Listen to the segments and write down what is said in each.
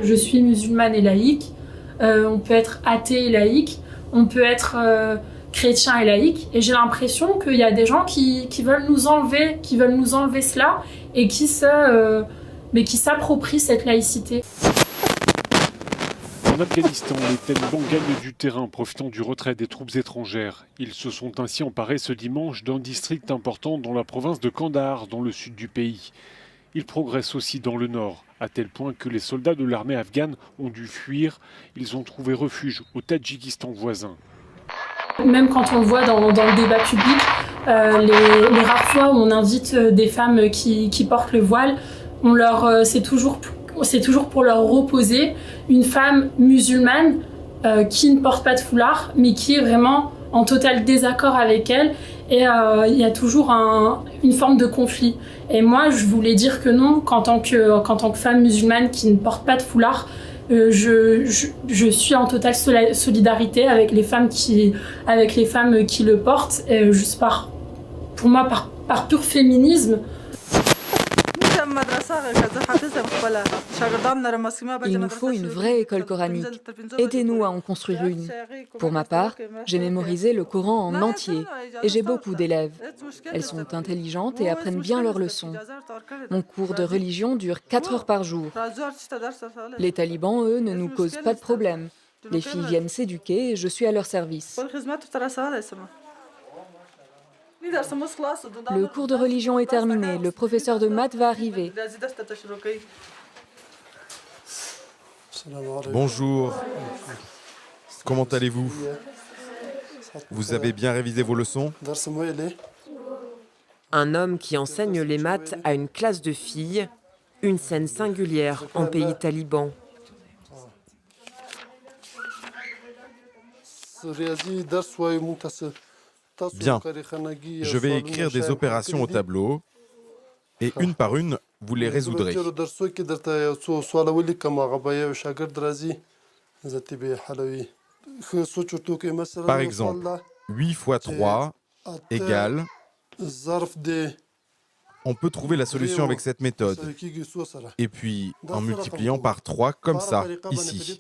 je suis musulmane et laïque, on peut être athée et laïque, on peut être chrétien et laïque. Et j'ai l'impression qu'il y a des gens qui veulent nous enlever cela et qui s'approprient cette laïcité. En Afghanistan, les talibans gagnent du terrain profitant du retrait des troupes étrangères. Ils se sont ainsi emparés ce dimanche d'un district important dans la province de Kandahar, dans le sud du pays. Ils progressent aussi dans le nord, à tel point que les soldats de l'armée afghane ont dû fuir. Ils ont trouvé refuge au Tadjikistan voisin. Même quand on le voit dans le débat public, les rares fois où on invite des femmes qui portent le voile, c'est toujours pour leur opposer une femme musulmane qui ne porte pas de foulard, mais qui est vraiment en total désaccord avec elle. Et il y a toujours une forme de conflit. Et moi, je voulais dire que non, qu'en tant que femme musulmane qui ne porte pas de foulard, je suis en totale solidarité avec les femmes qui le portent, juste pour moi, par pur féminisme. Il nous faut une vraie école coranique. Aidez-nous à en construire une. Pour ma part, j'ai mémorisé le Coran en entier et j'ai beaucoup d'élèves. Elles sont intelligentes et apprennent bien leurs leçons. Mon cours de religion dure 4 heures par jour. Les talibans, eux, ne nous causent pas de problème. Les filles viennent s'éduquer et je suis à leur service. Le cours de religion est terminé. Le professeur de maths va arriver. Bonjour. Comment allez-vous? Vous avez bien révisé vos leçons? Un homme qui enseigne les maths à une classe de filles, une scène singulière en pays taliban. Bien, je vais écrire des opérations au tableau et une par une, vous les résoudrez. Par exemple, 8 fois 3 égale... On peut trouver la solution avec cette méthode. Et puis, en multipliant par 3 comme ça, ici.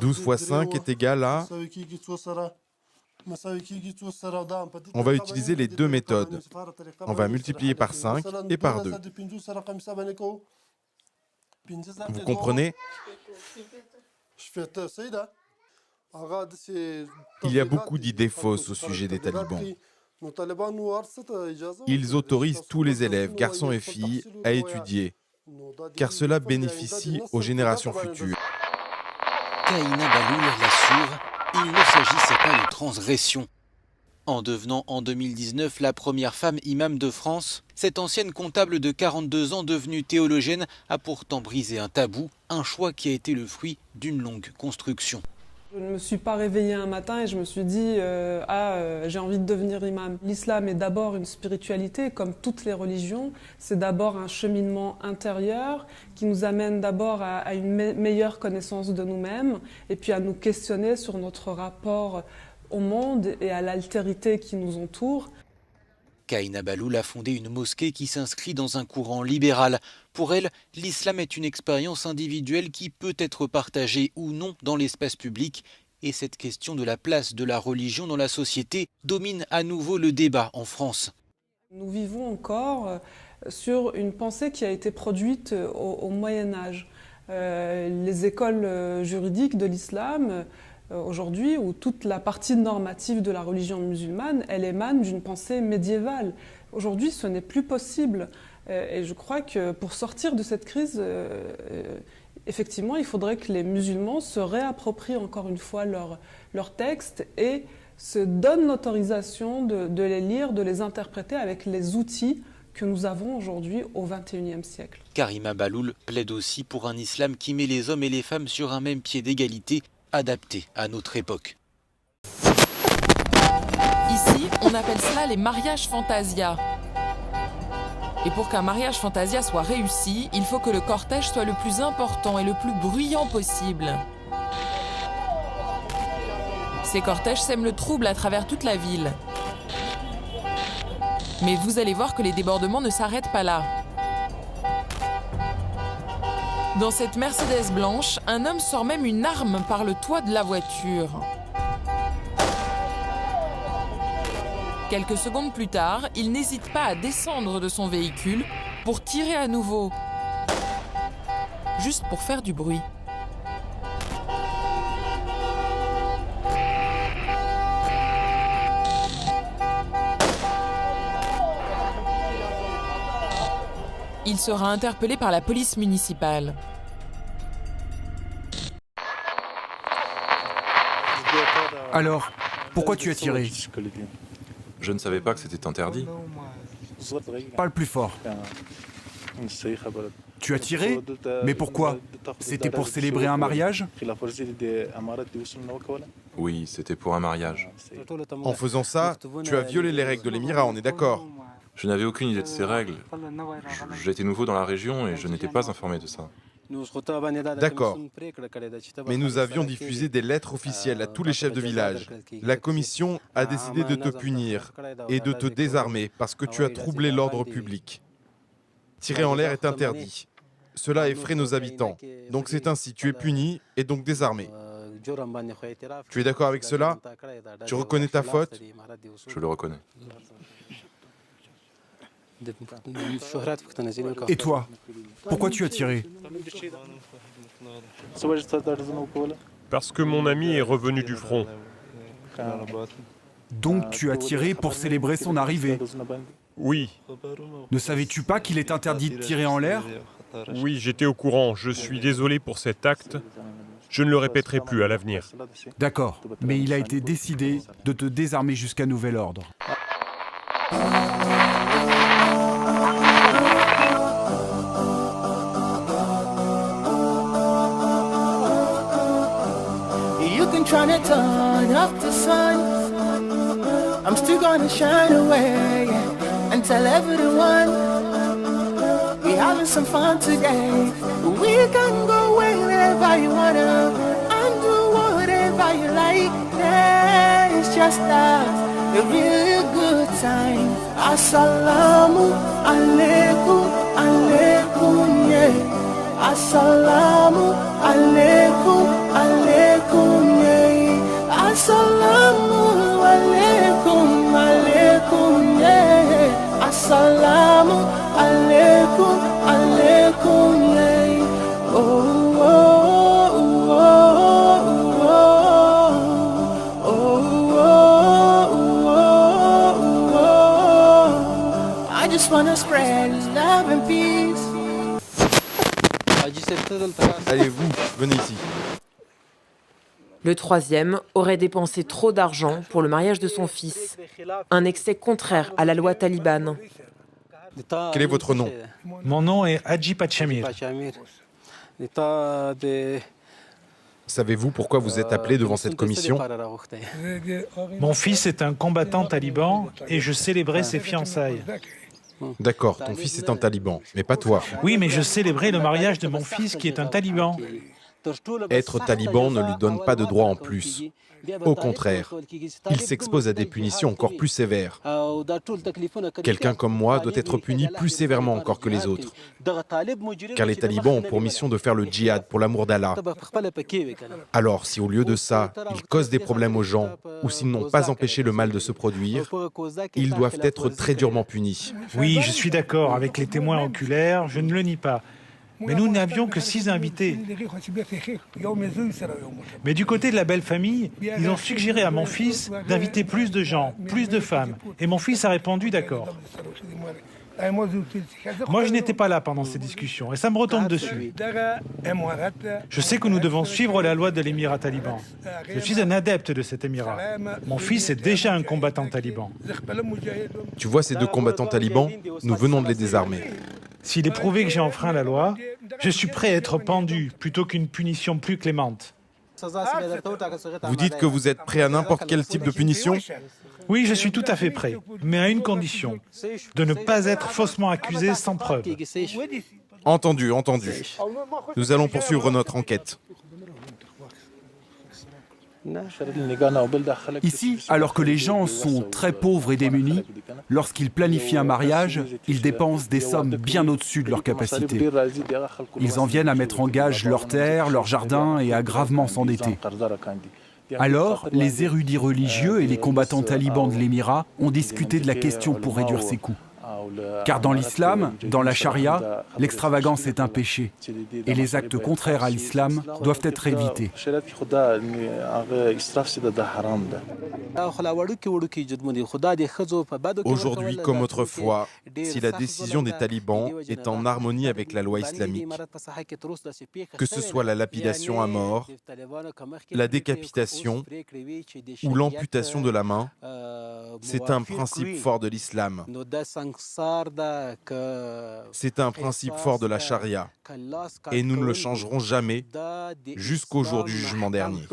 12 fois 5 est égal à... On va utiliser les deux méthodes. On va multiplier par 5 et par 2. Vous comprenez? Il y a beaucoup d'idées fausses au sujet des talibans. Ils autorisent tous les élèves, garçons et filles, à étudier, car cela bénéficie aux générations futures. Kaïna Baloul l'assure, il ne s'agissait pas de transgression. En devenant en 2019 la première femme imam de France, cette ancienne comptable de 42 ans devenue théologienne a pourtant brisé un tabou, un choix qui a été le fruit d'une longue construction. Je ne me suis pas réveillée un matin et je me suis dit j'ai envie de devenir imam. L'islam est d'abord une spiritualité, comme toutes les religions. C'est d'abord un cheminement intérieur qui nous amène d'abord à une meilleure connaissance de nous-mêmes et puis à nous questionner sur notre rapport au monde et à l'altérité qui nous entoure. Kaïna Baloul a fondé une mosquée qui s'inscrit dans un courant libéral. Pour elle, l'islam est une expérience individuelle qui peut être partagée ou non dans l'espace public. Et cette question de la place de la religion dans la société domine à nouveau le débat en France. Nous vivons encore sur une pensée qui a été produite au Moyen-Âge. Les écoles juridiques de l'islam, aujourd'hui, où toute la partie normative de la religion musulmane, elle émane d'une pensée médiévale. Aujourd'hui, ce n'est plus possible. Et je crois que pour sortir de cette crise, effectivement, il faudrait que les musulmans se réapproprient encore une fois leurs textes et se donnent l'autorisation de les lire, de les interpréter avec les outils que nous avons aujourd'hui au XXIe siècle. Karima Baloul plaide aussi pour un islam qui met les hommes et les femmes sur un même pied d'égalité, adapté à notre époque. Ici, on appelle cela les mariages fantasia. Et pour qu'un mariage fantasia soit réussi, il faut que le cortège soit le plus important et le plus bruyant possible. Ces cortèges sèment le trouble à travers toute la ville. Mais vous allez voir que les débordements ne s'arrêtent pas là. Dans cette Mercedes blanche, un homme sort même une arme par le toit de la voiture. Quelques secondes plus tard, il n'hésite pas à descendre de son véhicule pour tirer à nouveau, juste pour faire du bruit. Il sera interpellé par la police municipale. Alors, pourquoi tu as tiré? Je ne savais pas que c'était interdit. Parle plus fort. Tu as tiré? Mais pourquoi? C'était pour célébrer un mariage? Oui, c'était pour un mariage. En faisant ça, tu as violé les règles de l'émirat, on est d'accord? Je n'avais aucune idée de ces règles. J'étais nouveau dans la région et je n'étais pas informé de ça. D'accord. Mais nous avions diffusé des lettres officielles à tous les chefs de village. La commission a décidé de te punir et de te désarmer parce que tu as troublé l'ordre public. Tirer en l'air est interdit. Cela effraie nos habitants. Donc c'est ainsi, tu es puni et donc désarmé. Tu es d'accord avec cela? Tu reconnais ta faute? Je le reconnais. Et toi? Pourquoi tu as tiré? Parce que mon ami est revenu du front. Donc tu as tiré pour célébrer son arrivée? Oui, Ne savais-tu pas qu'il est interdit de tirer en l'air? oui, j'étais au courant. Je suis désolé pour cet acte. Je ne le répéterai plus à l'avenir. D'accord, mais il a été décidé de te désarmer jusqu'à nouvel ordre. Trying to turn off the sun, I'm still gonna shine away and tell everyone we're having some fun today. We can go wherever you wanna and do whatever you like. Yeah, it's just a really good time. Assalamu alaikum, alaikum, yeah. Assalamu alaikum, alaikum, yeah. Assalamu alaikum, alaikum, yeah. Assalamu alaikum, alaikum, yeah. Oh, oh, oh, oh, oh, oh, oh. I just wanna spread love and peace. Allez, vous, venez ici. Le troisième aurait dépensé trop d'argent pour le mariage de son fils. Un excès contraire à la loi talibane. Quel est votre nom? Mon nom est Hadji Pachamir. Savez-vous pourquoi vous êtes appelé devant cette commission? Mon fils est un combattant taliban et je célébrais ses fiançailles. D'accord, ton fils est un taliban, mais pas toi. Oui, mais je célébrais le mariage de mon fils qui est un taliban. Être taliban ne lui donne pas de droit en plus. Au contraire, il s'expose à des punitions encore plus sévères. Quelqu'un comme moi doit être puni plus sévèrement encore que les autres. Car les talibans ont pour mission de faire le djihad pour l'amour d'Allah. Alors, si au lieu de ça, ils causent des problèmes aux gens, ou s'ils n'ont pas empêché le mal de se produire, ils doivent être très durement punis. Oui, je suis d'accord avec les témoins oculaires, je ne le nie pas. Mais nous n'avions que 6 invités. Mais du côté de la belle famille, ils ont suggéré à mon fils d'inviter plus de gens, plus de femmes. Et mon fils a répondu d'accord. Moi, je n'étais pas là pendant ces discussions et ça me retombe dessus. Je sais que nous devons suivre la loi de l'émirat taliban. Je suis un adepte de cet émirat. Mon fils est déjà un combattant taliban. Tu vois ces 2 combattants talibans? Nous venons de les désarmer. S'il est prouvé que j'ai enfreint la loi, je suis prêt à être pendu plutôt qu'une punition plus clémente. Vous dites que vous êtes prêt à n'importe quel type de punition? Oui, je suis tout à fait prêt, mais à une condition, de ne pas être faussement accusé sans preuve. Entendu, entendu. Nous allons poursuivre notre enquête. Ici, alors que les gens sont très pauvres et démunis, lorsqu'ils planifient un mariage, ils dépensent des sommes bien au-dessus de leur capacité. Ils en viennent à mettre en gage leurs terres, leurs jardins et à gravement s'endetter. Alors, les érudits religieux et les combattants talibans de l'émirat ont discuté de la question pour réduire ces coûts. Car dans l'islam, dans la charia, l'extravagance est un péché et les actes contraires à l'islam doivent être évités. Aujourd'hui comme autrefois, si la décision des talibans est en harmonie avec la loi islamique, que ce soit la lapidation à mort, la décapitation ou l'amputation de la main, c'est un principe fort de l'islam. C'est un principe fort de la charia et nous ne le changerons jamais jusqu'au jour du jugement dernier.